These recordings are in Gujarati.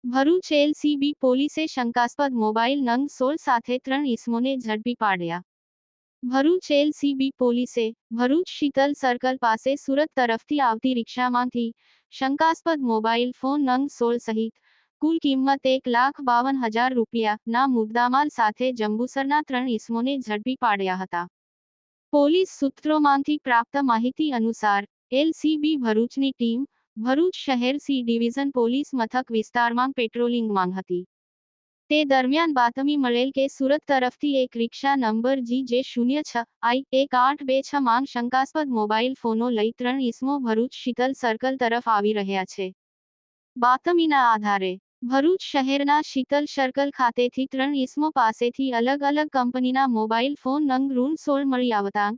ભરૂચ એલસીબી પોલીસે શંકાસ્પદ મોબાઈલ નંગ 16 સાથે 3 ઈસમોને ઝડપી પાડ્યા. ભરૂચ એલસીબી પોલીસે ભરૂચ શીતલ સર્કલ પાસે સુરત તરફથી આવતી રિક્ષામાંથી શંકાસ્પદ મોબાઈલ ફોન નંગ 16 સહિત કુલ કિંમત 1,52,000 રૂપિયાના મુદ્દામાલ સાથે જંબુસરના 3 ઈસમોને ઝડપી પાડ્યા હતા. પોલીસ સૂત્રોમાંથી પ્રાપ્ત માહિતી અનુસાર એલસીબી ભરૂચની ટીમ ભરૂચ શહેર સી ડિવિઝન પોલીસ મથક વિસ્તારમાં પેટ્રોલિંગમાં હતી. તે દરમિયાન બાતમી મળેલ કે સુરત તરફથી એક રિક્ષા નંબર GJ06I1826 માં શંકાસ્પદ મોબાઈલ ફોનો લઈ 3 ઈસમો ભરૂચ શીતલ સર્કલ તરફ આવી રહ્યા છે. બાતમીના આધારે ભરૂચ શહેરના શીતલ સર્કલ ખાતેથી 3 ઈસમો પાસેથી અલગ અલગ કંપનીના મોબાઈલ ફોન નંગ 16 મળી આવતા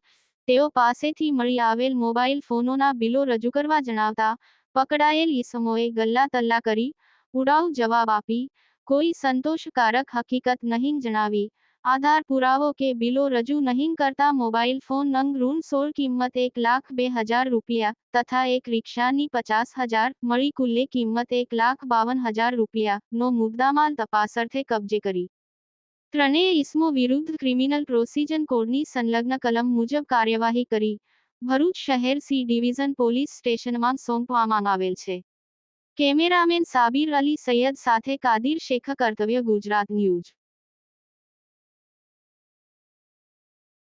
તેઓ પાસેથી મળી આવેલ મોબાઈલ ફોનોના બિલો રજૂ કરવા જણાવતા પકડાયેલ ઈસમોએ ગલ્લા તલ્લા કરી ઉડાઉ જવાબ આપી કોઈ સંતોષકારક હકીકત નહીં જણાવી આધાર પુરાવો કે બિલો રજૂ નહીં કરતા મોબાઈલ ફોન નંગ 16 કિંમત 1,02,000 રૂપિયા તથા એક રિક્ષાની 50,000 મળી કુલ્લે કિંમત 1,52,000 રૂપિયાનો મુદ્દામાલ તપાસઅર્થે કબજે કરી ત્રણેય ઈસમો વિરુદ્ધ ક્રિમિનલ પ્રોસિજર કોડની સંલગ્ન કલમ મુજબ કાર્યવાહી કરી ભરૂચ શહેર સી ડિવિઝન પોલીસ સ્ટેશનમાં સોંપવામાં આવેલ છે. કેમેરામેન સાબિર અલી સૈયદ સાથે કાદિર શેખ, કર્તવ્ય ગુજરાત ન્યૂઝ.